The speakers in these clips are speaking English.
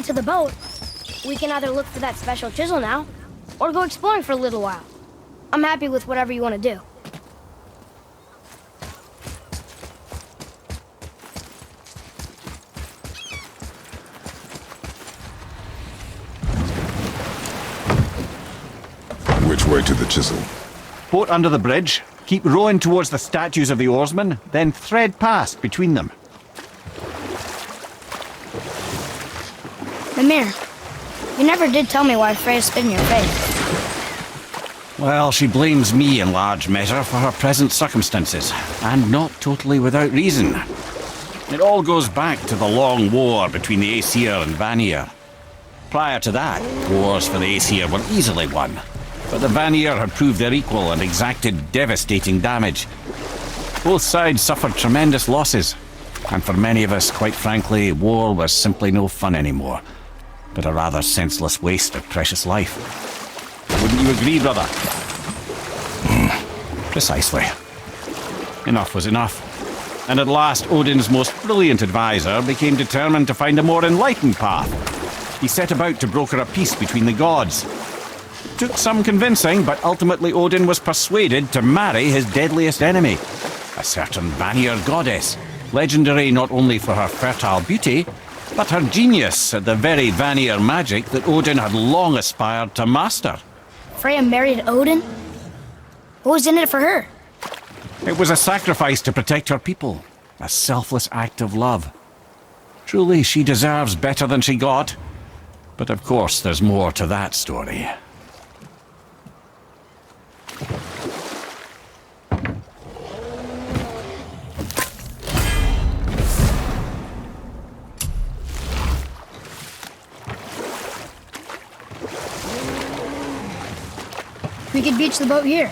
get to the boat, we can either look for that special chisel now, or go exploring for a little while. I'm happy with whatever you want to do. Which way to the chisel? Boat under the bridge, keep rowing towards the statues of the oarsmen, then thread past between them. Mimir, you never did tell me why Freya spit in your face. Well, she blames me in large measure for her present circumstances, and not totally without reason. It all goes back to the long war between the Aesir and Vanir. Prior to that, wars for the Aesir were easily won, but the Vanir had proved their equal and exacted devastating damage. Both sides suffered tremendous losses, and for many of us, quite frankly, war was simply no fun anymore, but a rather senseless waste of precious life. Wouldn't you agree, brother? Precisely. Enough was enough. And at last, Odin's most brilliant advisor became determined to find a more enlightened path. He set about to broker a peace between the gods. Took some convincing, but ultimately Odin was persuaded to marry his deadliest enemy, a certain Vanir goddess, legendary not only for her fertile beauty, but her genius at the very Vanir magic that Odin had long aspired to master. Freya married Odin? What was in it for her? It was a sacrifice to protect her people, a selfless act of love. Truly, she deserves better than she got. But of course, there's more to that story. We could beach the boat here.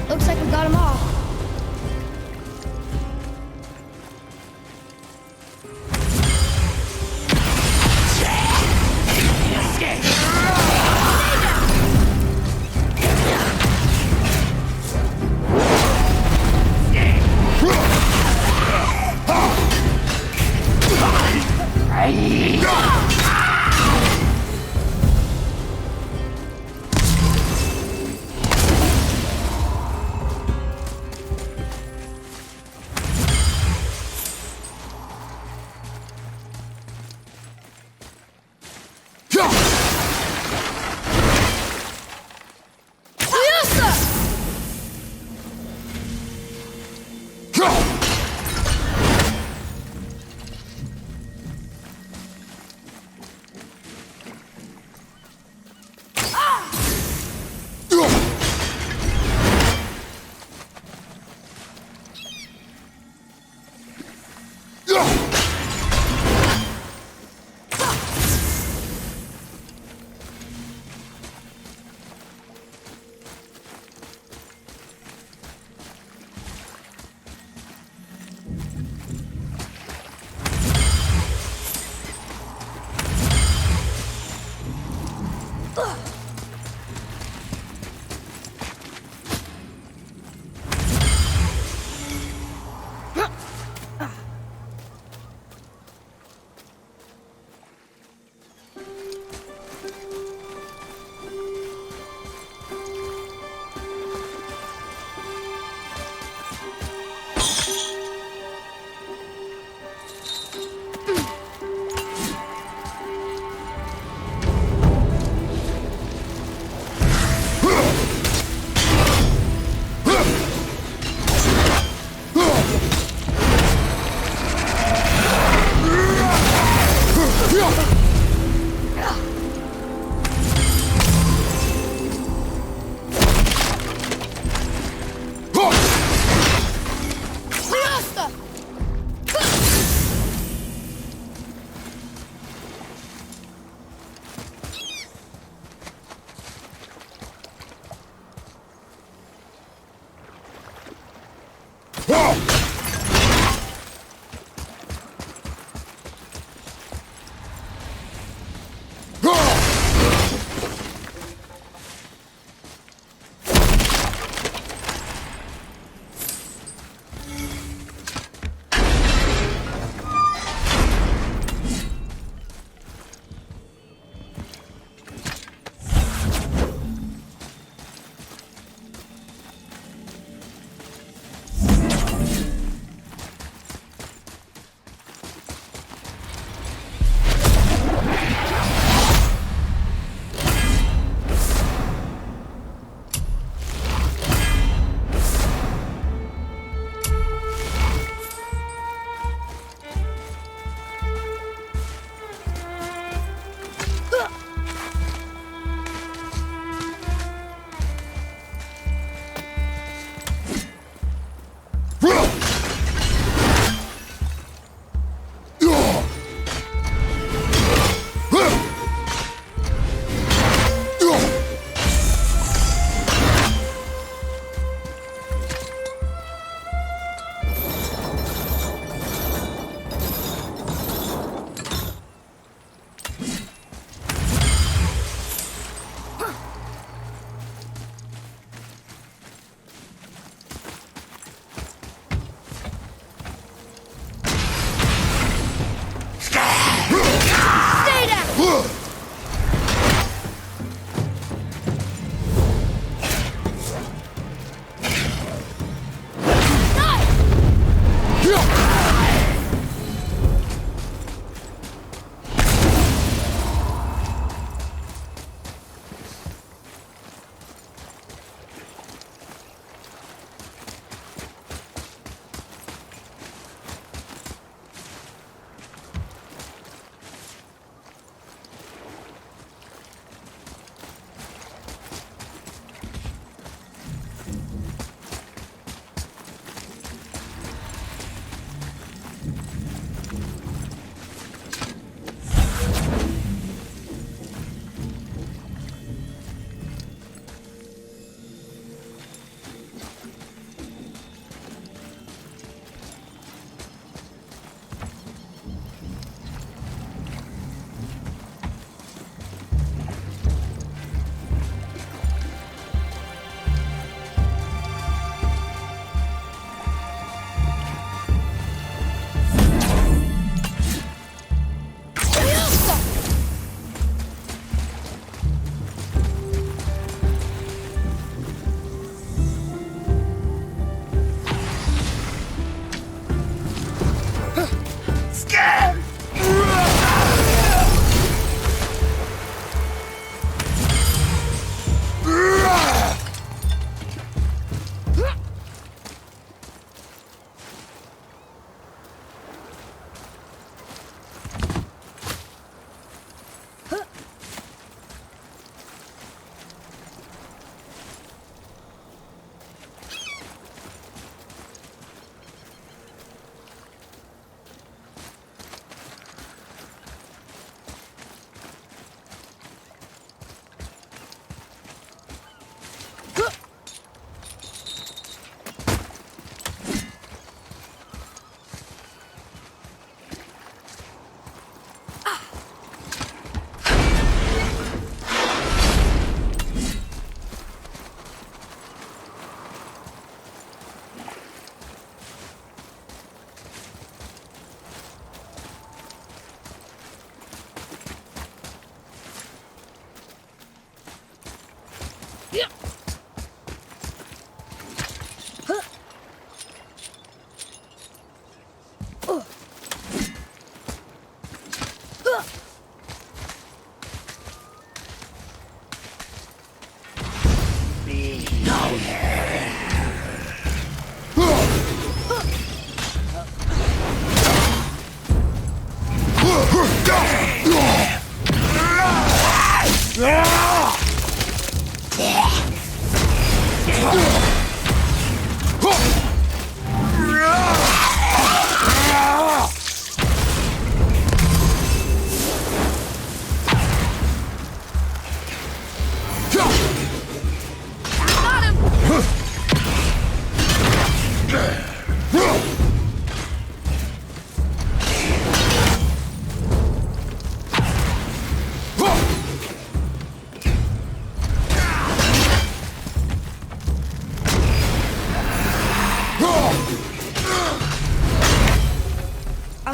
Looks like we got him Got him!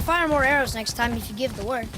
fire more arrows next time if you give the word.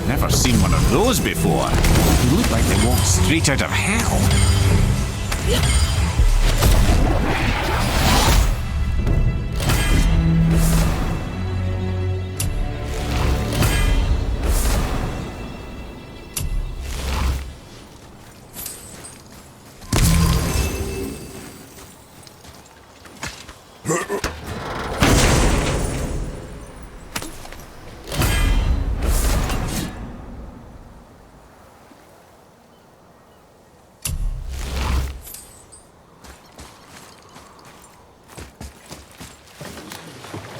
Never seen one of those before. They look like they walked straight out of hell.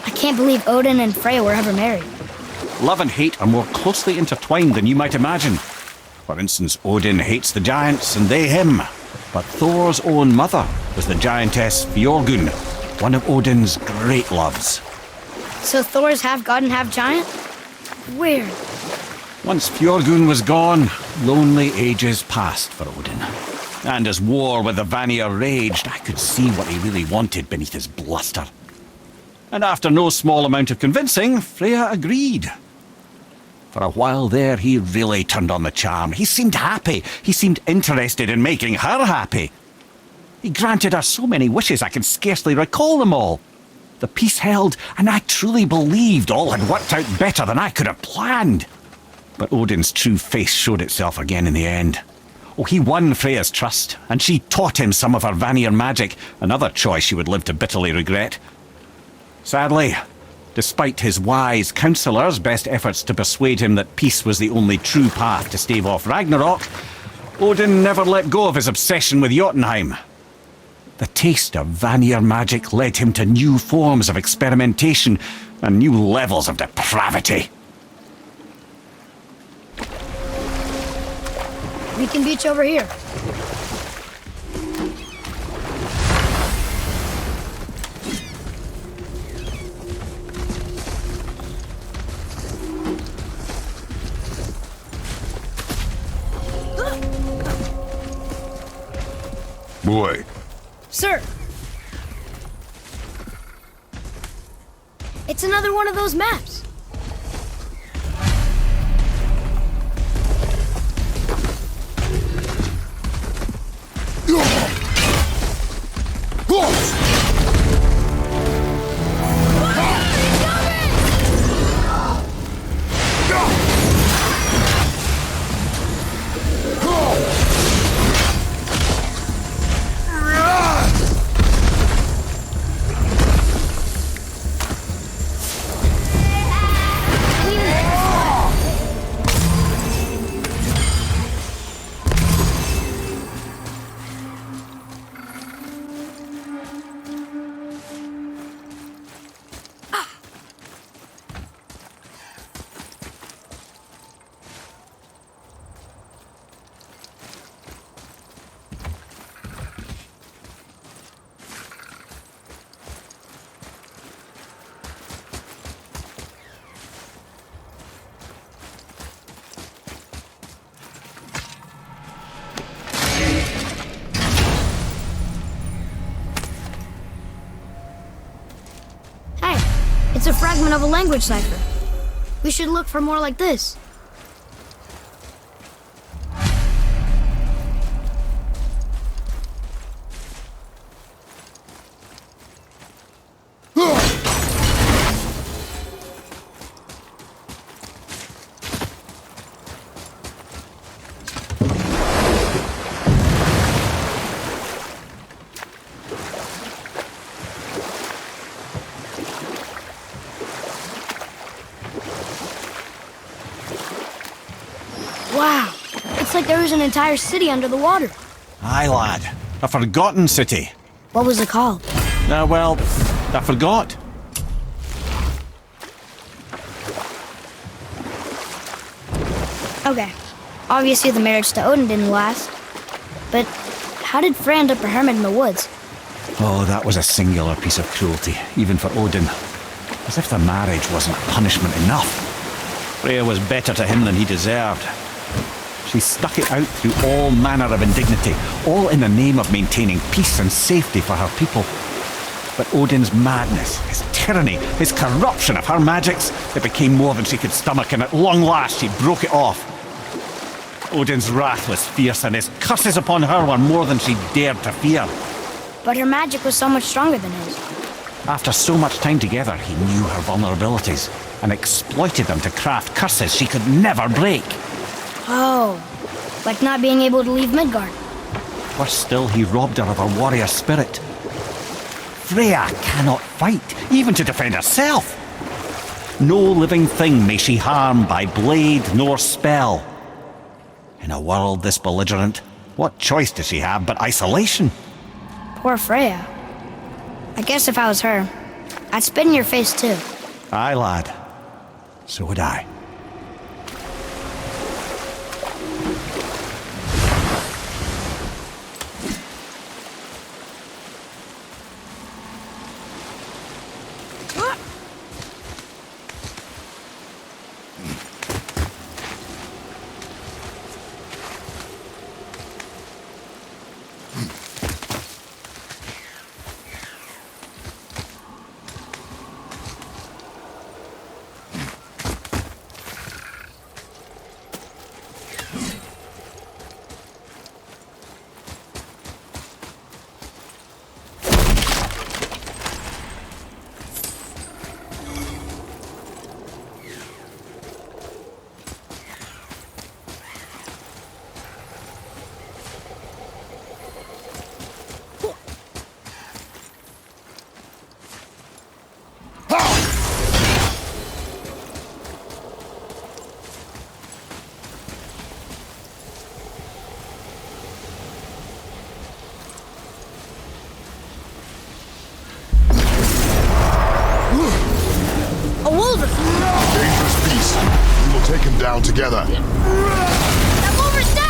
I can't believe Odin and Freya were ever married. Love and hate are more closely intertwined than you might imagine. For instance, Odin hates the giants and they him. But Thor's own mother was the giantess Fjorgyn, one of Odin's great loves. So Thor's half god and half giant? Weird. Once Fjorgyn was gone, lonely ages passed for Odin. And as war with the Vanir raged, I could see what he really wanted beneath his bluster. And after no small amount of convincing, Freya agreed. For a while there, he really turned on the charm. He seemed happy. He seemed interested in making her happy. He granted her so many wishes I can scarcely recall them all. The peace held, and I truly believed all had worked out better than I could have planned. But Odin's true face showed itself again in the end. Oh, he won Freya's trust, and she taught him some of her Vanir magic, another choice she would live to bitterly regret. Sadly, despite his wise counsellors' best efforts to persuade him that peace was the only true path to stave off Ragnarok, Odin never let go of his obsession with Jotunheim. The taste of Vanir magic led him to new forms of experimentation and new levels of depravity. We can beach over here. Boy. Sir! It's another one of those maps. It's a fragment of a language cipher. We should look for more like this. Wow, it's like there was an entire city under the water. Aye, lad. A forgotten city. What was it called? Well, I forgot. Okay, obviously the marriage to Odin didn't last. But how did Frey end up a hermit in the woods? Oh, that was a singular piece of cruelty, even for Odin. As if the marriage wasn't punishment enough. Freya was better to him than he deserved. She stuck it out through all manner of indignity, all in the name of maintaining peace and safety for her people. But Odin's madness, his tyranny, his corruption of her magics, it became more than she could stomach, and at long last she broke it off. Odin's wrath was fierce, and his curses upon her were more than she dared to fear. But her magic was so much stronger than his. After so much time together, he knew her vulnerabilities and exploited them to craft curses she could never break. Oh, like not being able to leave Midgard. Worse still, he robbed her of her warrior spirit. Freya cannot fight, even to defend herself. No living thing may she harm by blade nor spell. In a world this belligerent, what choice does she have but isolation? Poor Freya. I guess if I was her, I'd spit in your face too. Aye, lad. So would I. Dangerous beast. We will take him down together. That wolver's down!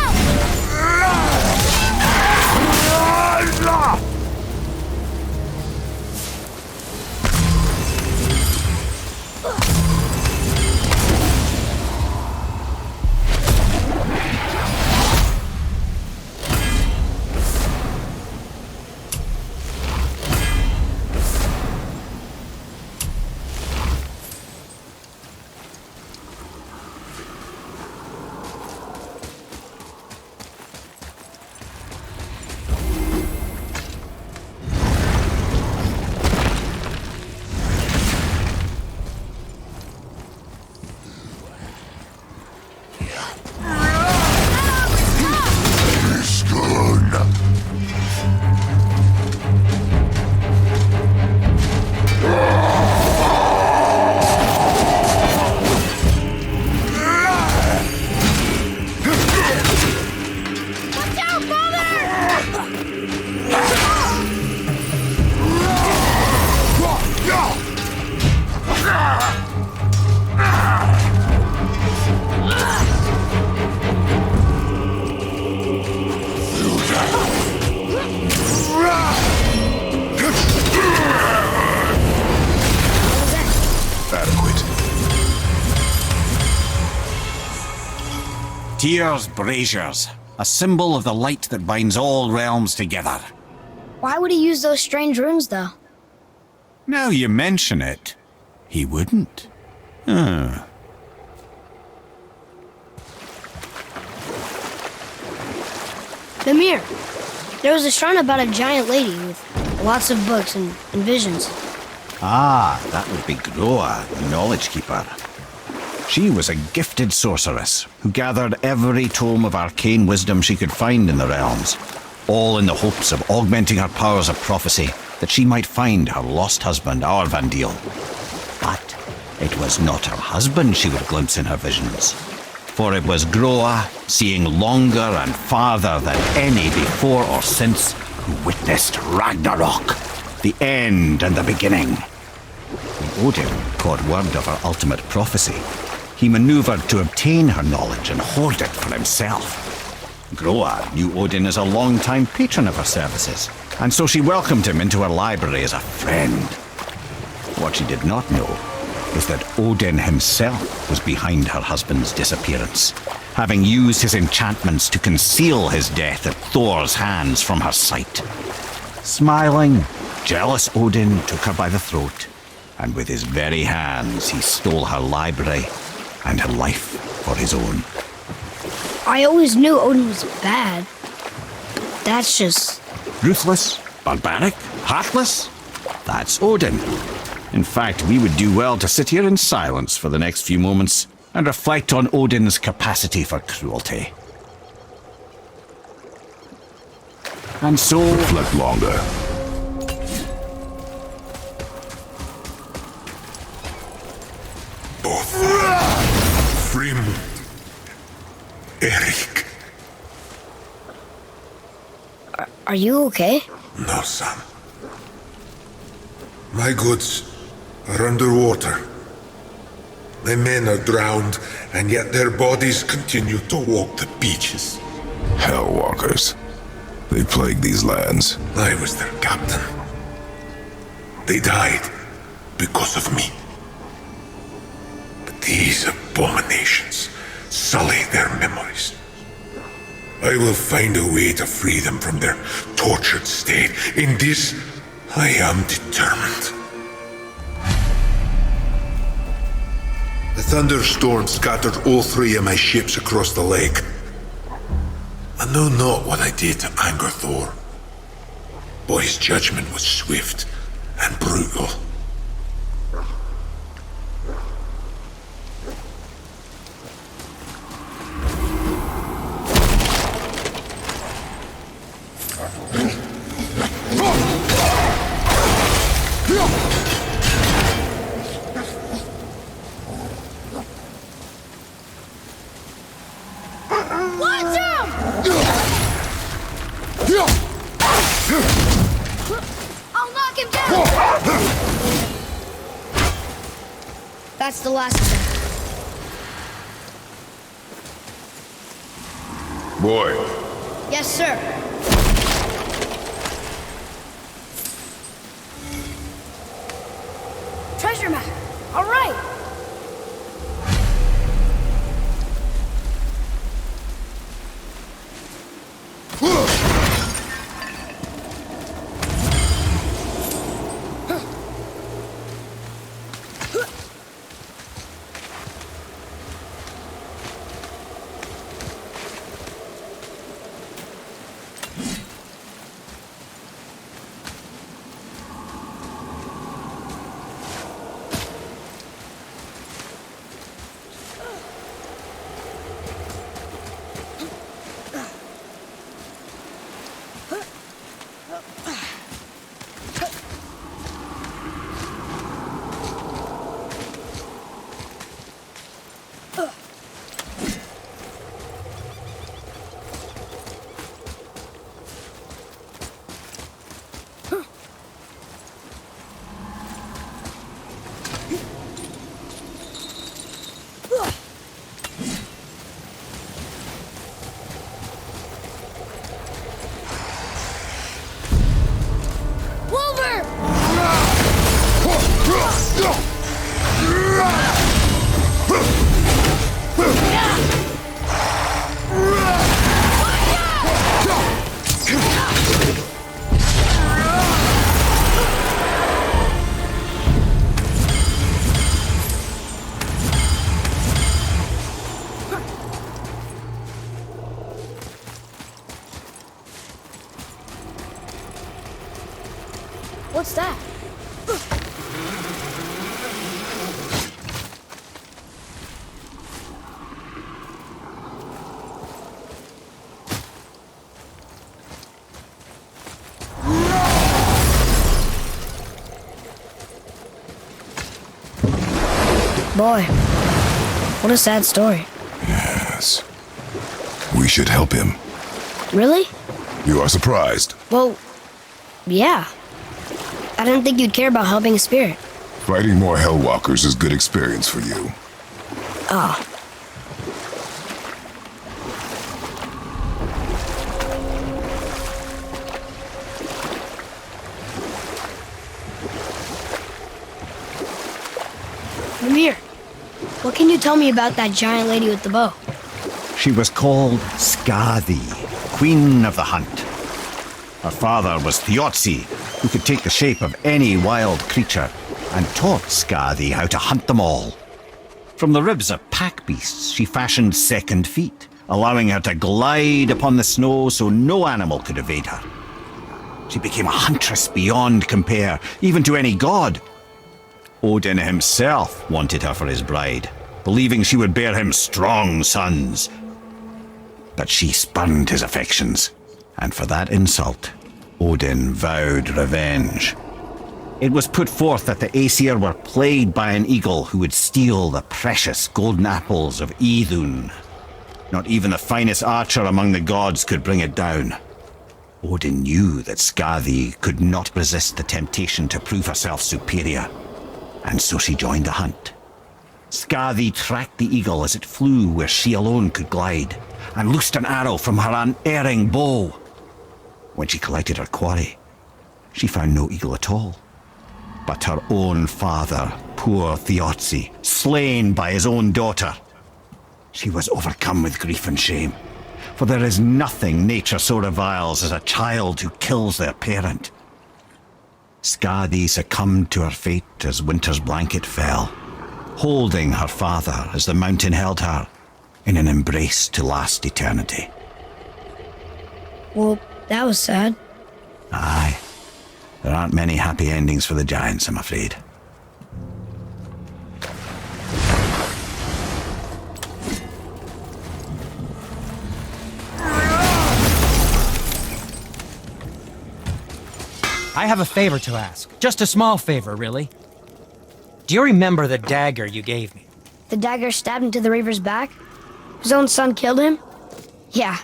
Tyr's braziers, a symbol of the light that binds all realms together. Why would he use those strange runes, though? Now you mention it, he wouldn't. The mirror. There was a shrine about a giant lady with lots of books and visions. Ah, that would be Groa, the Knowledge Keeper. She was a gifted sorceress who gathered every tome of arcane wisdom she could find in the realms, all in the hopes of augmenting her powers of prophecy that she might find her lost husband, Arvandil. But it was not her husband she would glimpse in her visions, for it was Groa, seeing longer and farther than any before or since, who witnessed Ragnarok, the end and the beginning. When Odin caught word of her ultimate prophecy, he maneuvered to obtain her knowledge and hoard it for himself. Groa knew Odin as a long-time patron of her services, and so she welcomed him into her library as a friend. What she did not know is that Odin himself was behind her husband's disappearance, having used his enchantments to conceal his death at Thor's hands from her sight. Smiling, jealous Odin took her by the throat, and with his very hands he stole her library and her life for his own. I always knew Odin was bad. That's just... Ruthless, barbaric, heartless? That's Odin. In fact, we would do well to sit here in silence for the next few moments and reflect on Odin's capacity for cruelty. And so... Reflect longer. Frim. Eric. Are you okay? No, son. My goods are underwater. My men are drowned, and yet their bodies continue to walk the beaches. Hellwalkers. They plague these lands. I was their captain. They died because of me. But these abominations sully their memories. I will find a way to free them from their tortured state. In this, I am determined. The thunderstorm scattered all 3 of my ships across the lake. I know not what I did to anger Thor. But his judgment was swift and brutal. That's the last of them. Boy, Yes, sir. Treasure map. All right. What's that? Boy, what a sad story. Yes. We should help him. Really? You are surprised. Well, yeah. I didn't think you'd care about helping a spirit. Fighting more Hellwalkers is good experience for you. Oh. Mimir, what can you tell me about that giant lady with the bow? She was called Skadi, Queen of the Hunt. Her father was Thiotzi, who could take the shape of any wild creature, and taught Skadi how to hunt them all. From the ribs of pack beasts, she fashioned second feet, allowing her to glide upon the snow so no animal could evade her. She became a huntress beyond compare, even to any god. Odin himself wanted her for his bride, believing she would bear him strong sons. But she spurned his affections, and for that insult, Odin vowed revenge. It was put forth that the Aesir were plagued by an eagle who would steal the precious golden apples of Idun. Not even the finest archer among the gods could bring it down. Odin knew that Skadi could not resist the temptation to prove herself superior, and so she joined the hunt. Skadi tracked the eagle as it flew where she alone could glide, and loosed an arrow from her unerring bow. When she collected her quarry, she found no eagle at all, but her own father, poor Thiotzi, slain by his own daughter. She was overcome with grief and shame, for there is nothing nature so reviles as a child who kills their parent. Skadi succumbed to her fate as winter's blanket fell, holding her father as the mountain held her in an embrace to last eternity. Well, that was sad. Aye. There aren't many happy endings for the giants, I'm afraid. I have a favor to ask. Just a small favor, really. Do you remember the dagger you gave me? The dagger stabbed into the Reaver's back? His own son killed him? Yeah,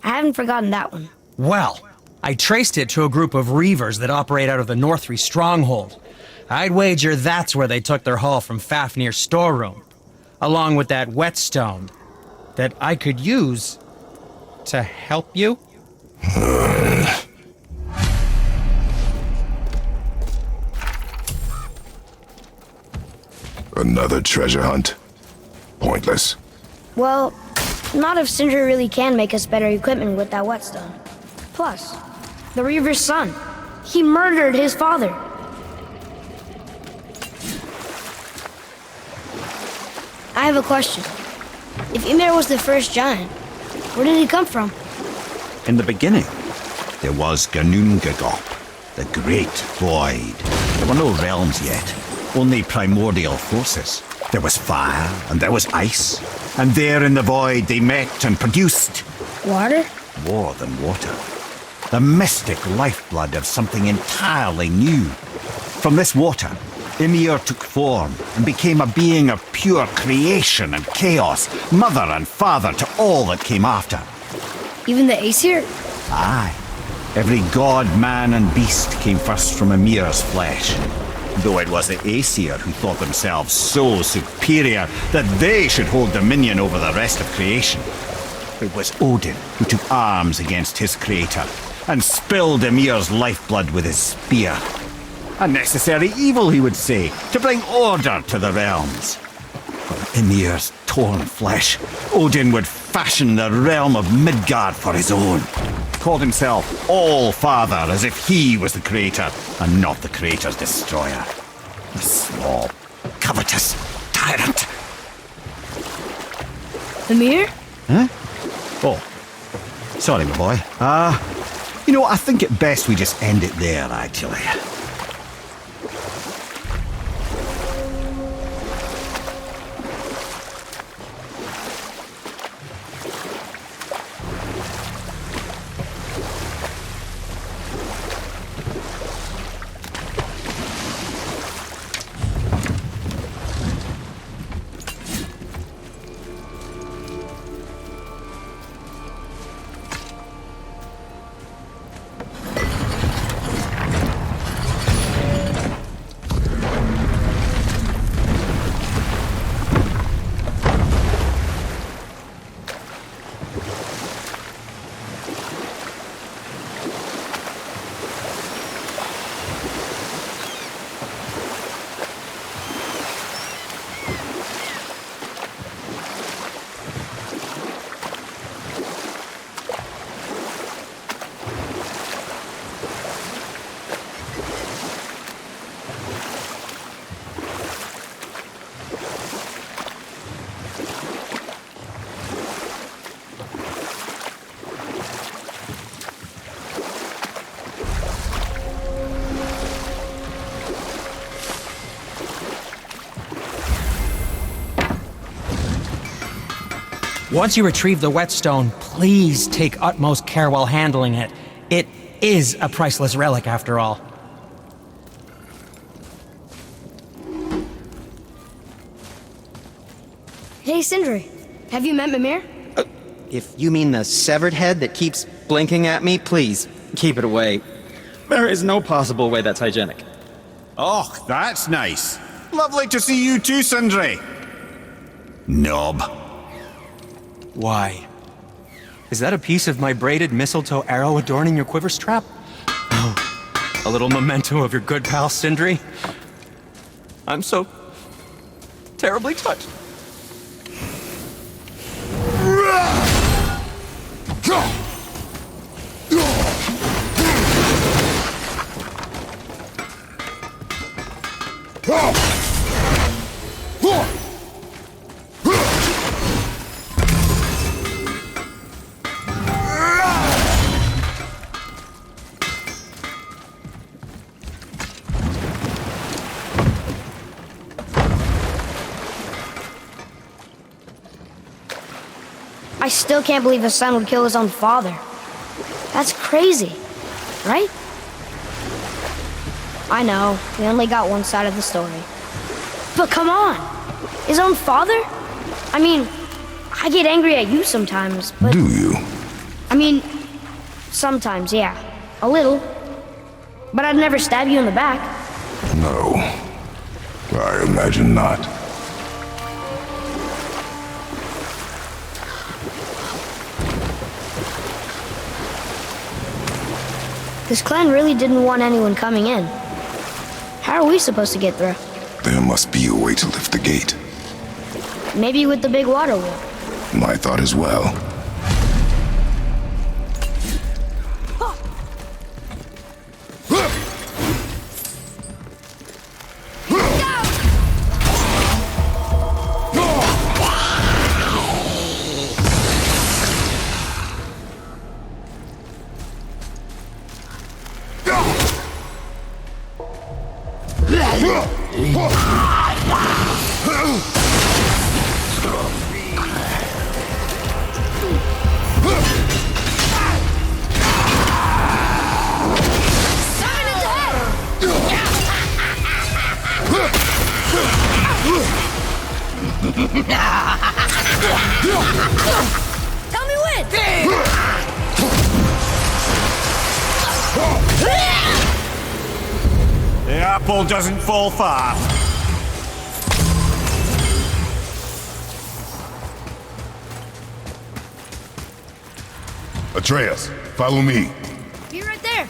I haven't forgotten that one. Well, I traced it to a group of Reavers that operate out of the Northree stronghold. I'd wager that's where they took their haul from Fafnir's storeroom, along with that whetstone that I could use to help you. Another treasure hunt? Pointless. Well, not if Sindri really can make us better equipment with that whetstone. Plus, the Reaver's son. He murdered his father. I have a question. If Ymir was the first giant, where did he come from? In the beginning, there was GMGOW, the Great Void. There were no realms yet, only primordial forces. There was fire, and there was ice, and there in the void they met and produced... Water? More than water. The mystic lifeblood of something entirely new. From this water, Ymir took form and became a being of pure creation and chaos, mother and father to all that came after. Even the Aesir? Aye. Every god, man and beast came first from Ymir's flesh. Though it was the Aesir who thought themselves so superior that they should hold dominion over the rest of creation. It was Odin who took arms against his creator and spilled Ymir's lifeblood with his spear. A necessary evil, he would say, to bring order to the realms. From Ymir's torn flesh, Odin would fashion the realm of Midgard for his own. Called himself All-Father, as if he was the creator and not the creator's destroyer. A small, covetous tyrant. Ymir? Huh? Oh, sorry, my boy. I think it best we just end it there, actually. Once you retrieve the whetstone, please take utmost care while handling it. It is a priceless relic, after all. Hey, Sindri. Have you met Mimir? If you mean the severed head that keeps blinking at me, please, keep it away. There is no possible way that's hygienic. Oh, that's nice. Lovely to see you too, Sindri. Knob. Why? Is that a piece of my braided mistletoe arrow adorning your quiver strap? Oh, a little memento of your good pal Sindri? I'm so terribly touched. I still can't believe a son would kill his own father. That's crazy, right? I know, we only got one side of the story. But come on! His own father? I mean, I get angry at you sometimes, but... Do you? I mean, sometimes, yeah. A little. But I'd never stab you in the back. No. I imagine not. This clan really didn't want anyone coming in. How are we supposed to get through? There must be a way to lift the gate. Maybe with the big water wheel. My thought as well. Tell me when! The apple doesn't fall far. Atreus, follow me. Be right there.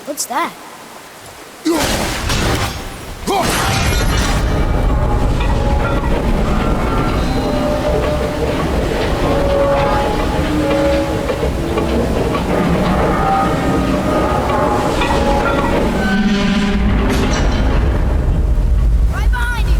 What's that? Right behind you!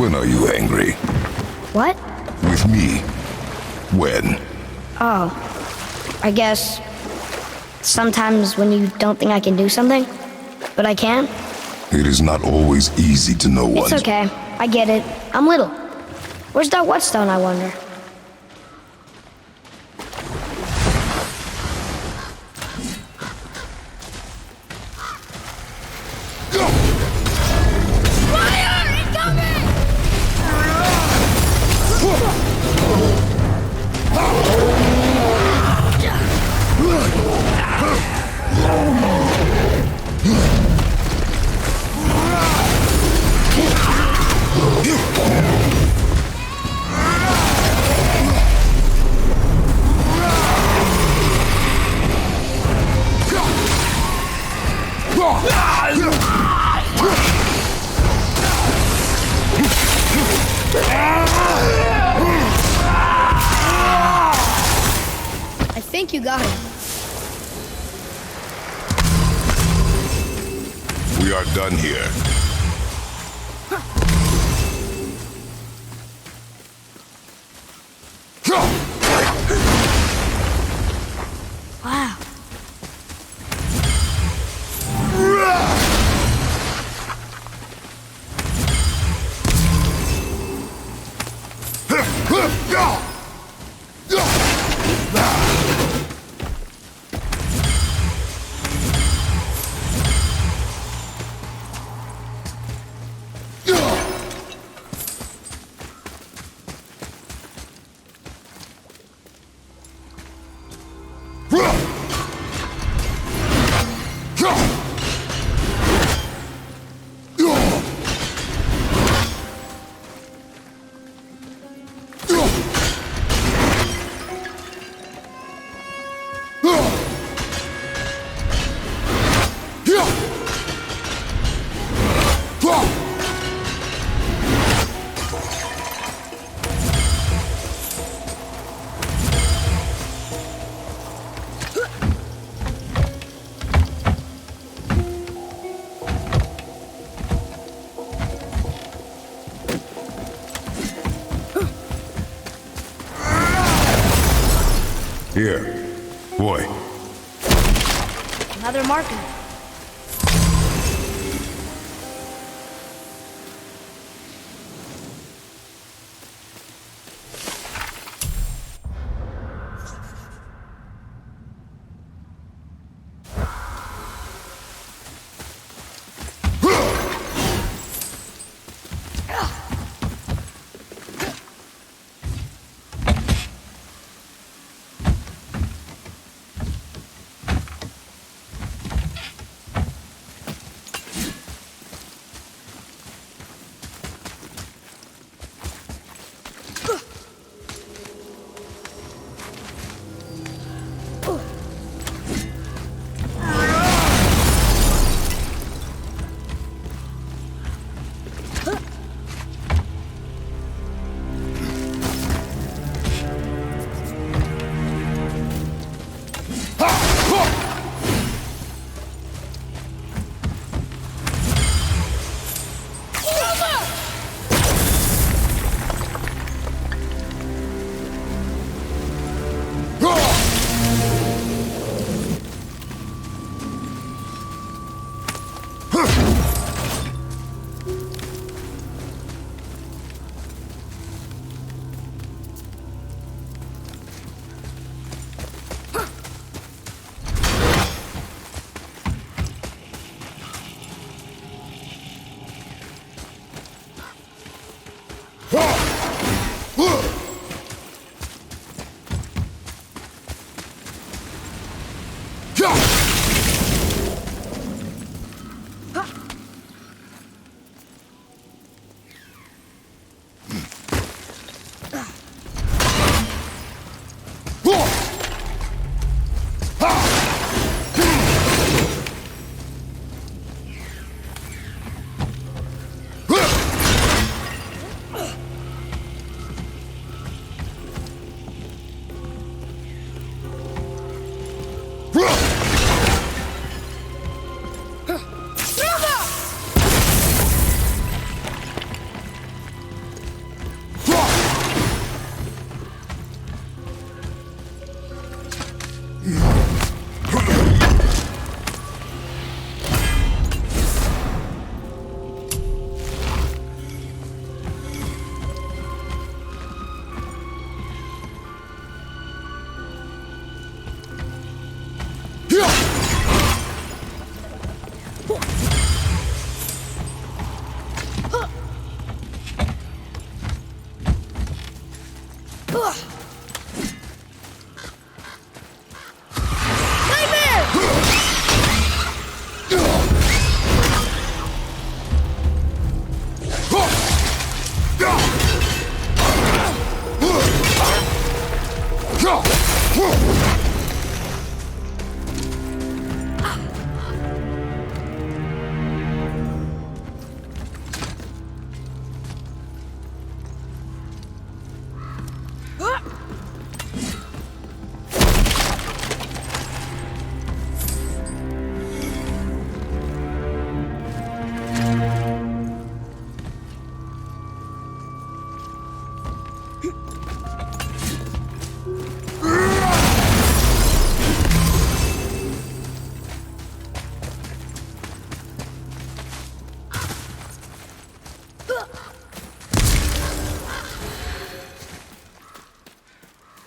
When are you angry? What? With me. When? Oh, I guess sometimes when you don't think I can do something, but I can. It is not always easy to know It's one. okay. I get it. I'm little. Where's that whetstone, I wonder? I think you got it. We are done here. Wow. Here. Boy. Another marker.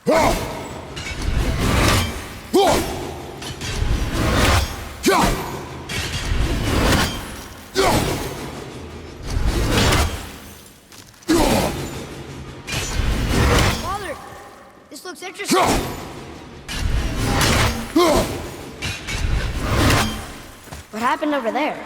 Father, this looks interesting. What happened over there?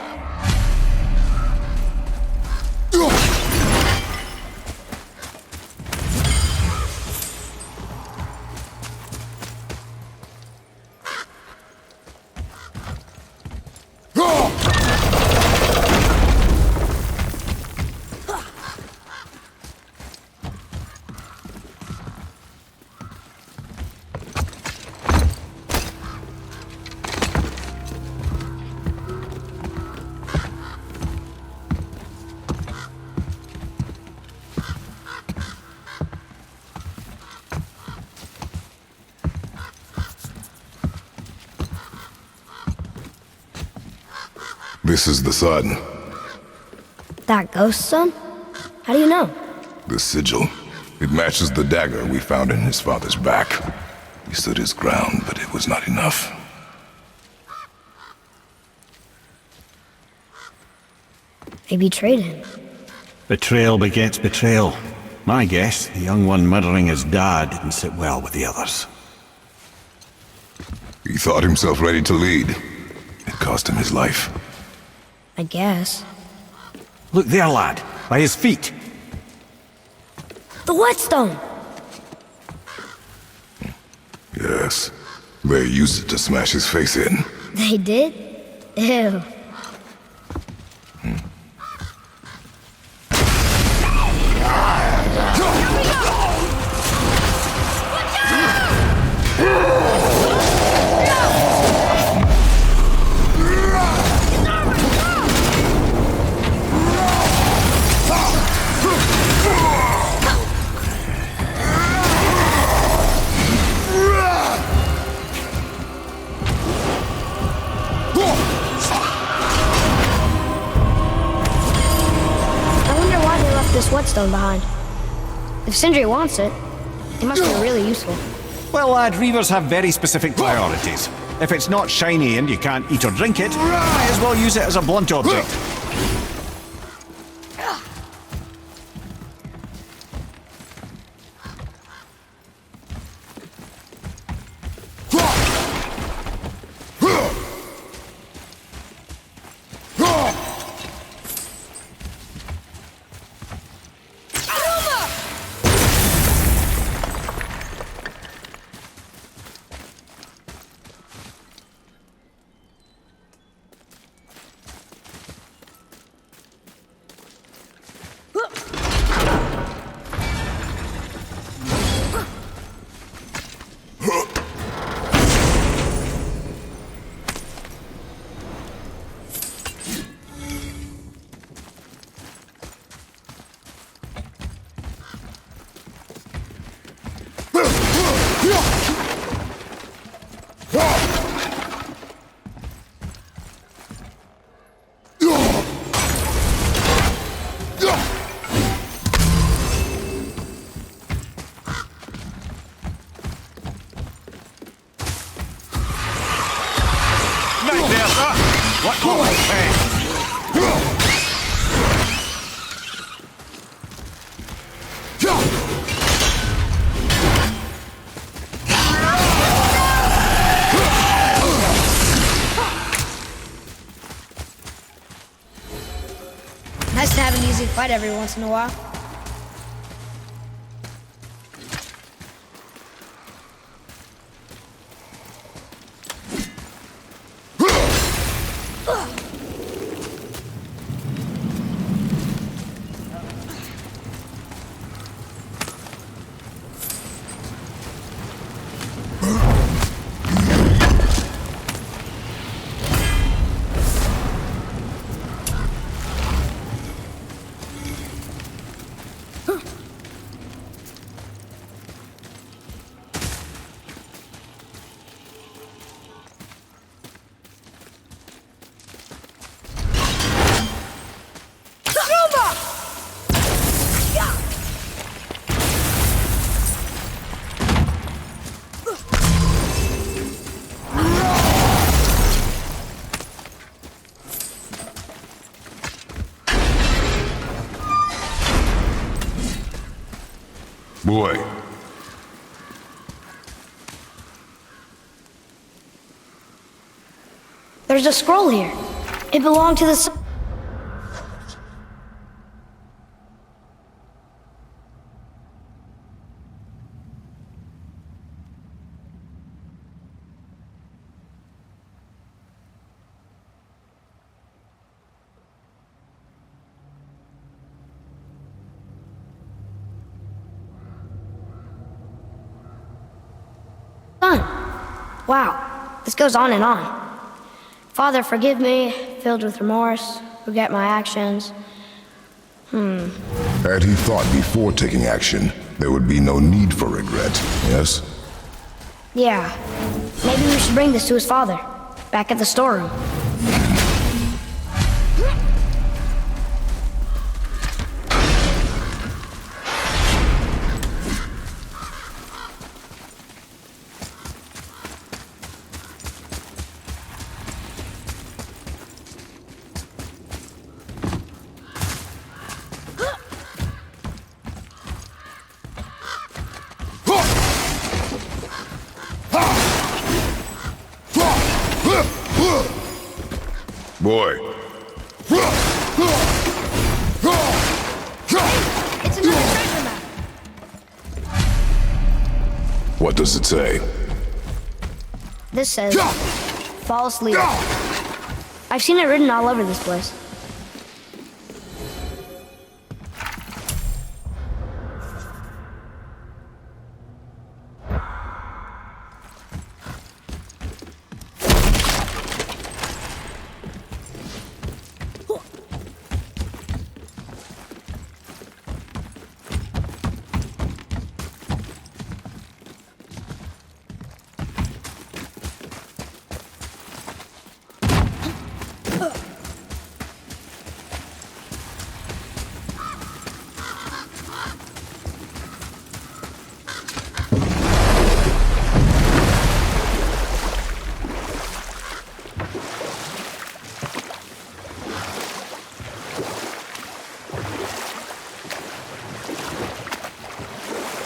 This is the sun. That ghost son? How do you know? The sigil. It matches the dagger we found in his father's back. He stood his ground, but it was not enough. They betrayed him. Betrayal begets betrayal. My guess, the young one murdering his dad didn't sit well with the others. He thought himself ready to lead. It cost him his life. I guess. Look there, lad, by his feet. The whetstone! Yes. They used it to smash his face in. They did? Ew. This whetstone behind. If Sindri wants it, it must be really useful. Well, lad, reavers have very specific priorities. If it's not shiny and you can't eat or drink it, might as well use it as a blunt object. Nice to have an easy fight every once in a while. Boy, There's a scroll here. It belonged to the sun. Wow, this goes on and on. Father, forgive me, filled with remorse, regret my actions. had he thought before taking action, there would be no need for regret, yes? Yeah, maybe we should bring this to his father, back at the storeroom. Boy. It's another treasure map. What does it say? This says, false leader. I've seen it written all over this place.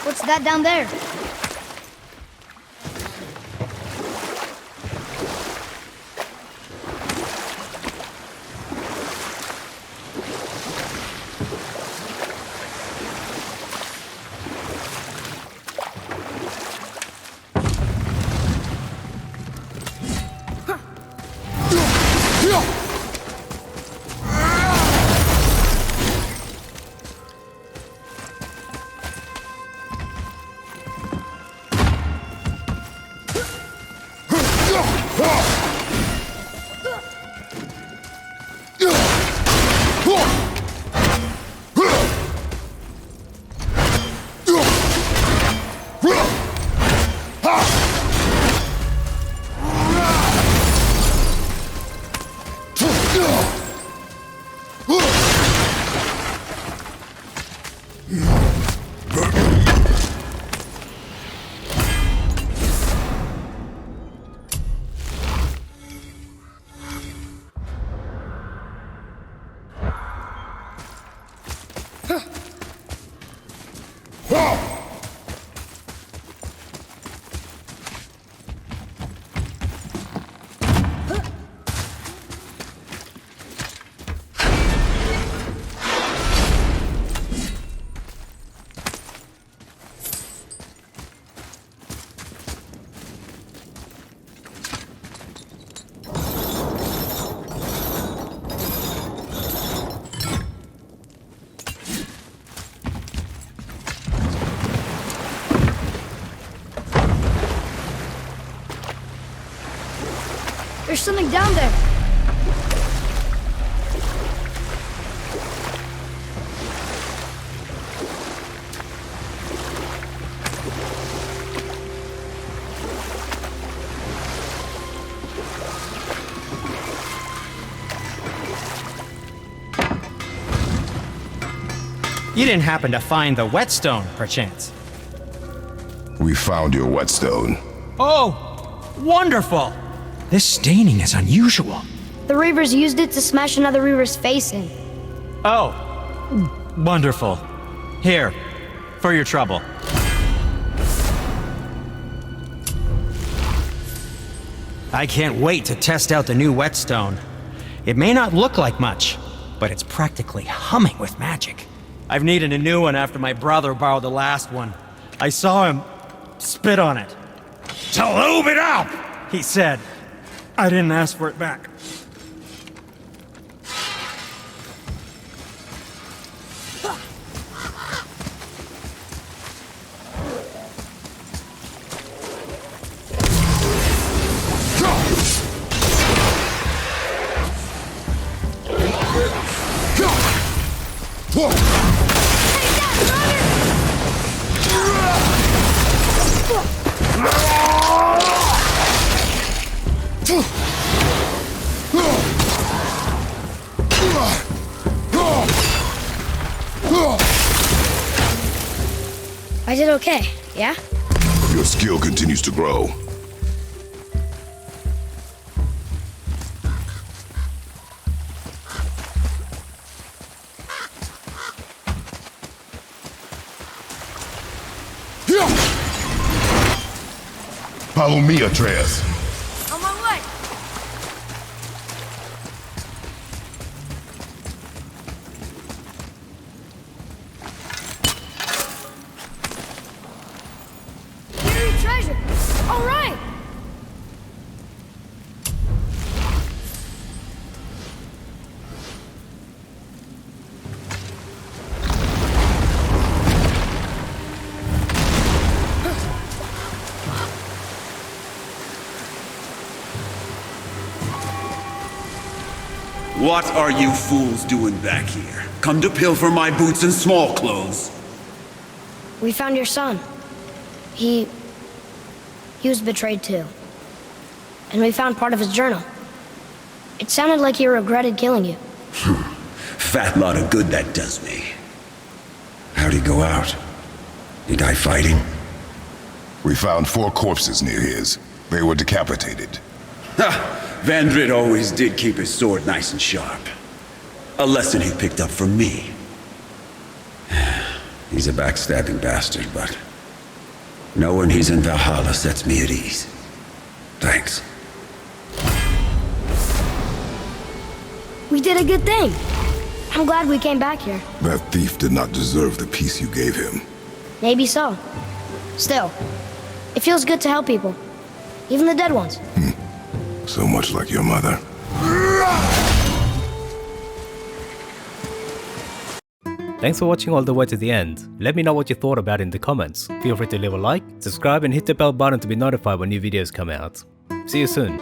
What's that down there? There's something down there. You didn't happen to find the whetstone, perchance? We found your whetstone. Oh, wonderful! This staining is unusual. The Reavers used it to smash another Reaver's face in. Oh, wonderful. Here, for your trouble. I can't wait to test out the new whetstone. It may not look like much, but it's practically humming with magic. I've needed a new one after my brother borrowed the last one. I saw him spit on it. "To lube it up," he said. I didn't ask for it back. I did okay, yeah? Your skill continues to grow. Follow me, Atreus. On my way. Buried treasure. All right. What are you fools doing back here? Come to pilfer my boots and small clothes? We found your son. He was betrayed too. And we found part of his journal. It sounded like he regretted killing you. Fat lot of good that does me. How'd he go out? He die fighting? We found 4 corpses near his. They were decapitated. Ha! Vandrid always did keep his sword nice and sharp. A lesson he picked up from me. He's a backstabbing bastard, but knowing he's in Valhalla sets me at ease. Thanks. We did a good thing. I'm glad we came back here. That thief did not deserve the peace you gave him. Maybe so. Still, it feels good to help people. Even the dead ones. So much like your mother. Thanks for watching all the way to the end. Let me know what you thought about it in the comments. Feel free to leave a like, subscribe and hit the bell button to be notified when new videos come out. See you soon.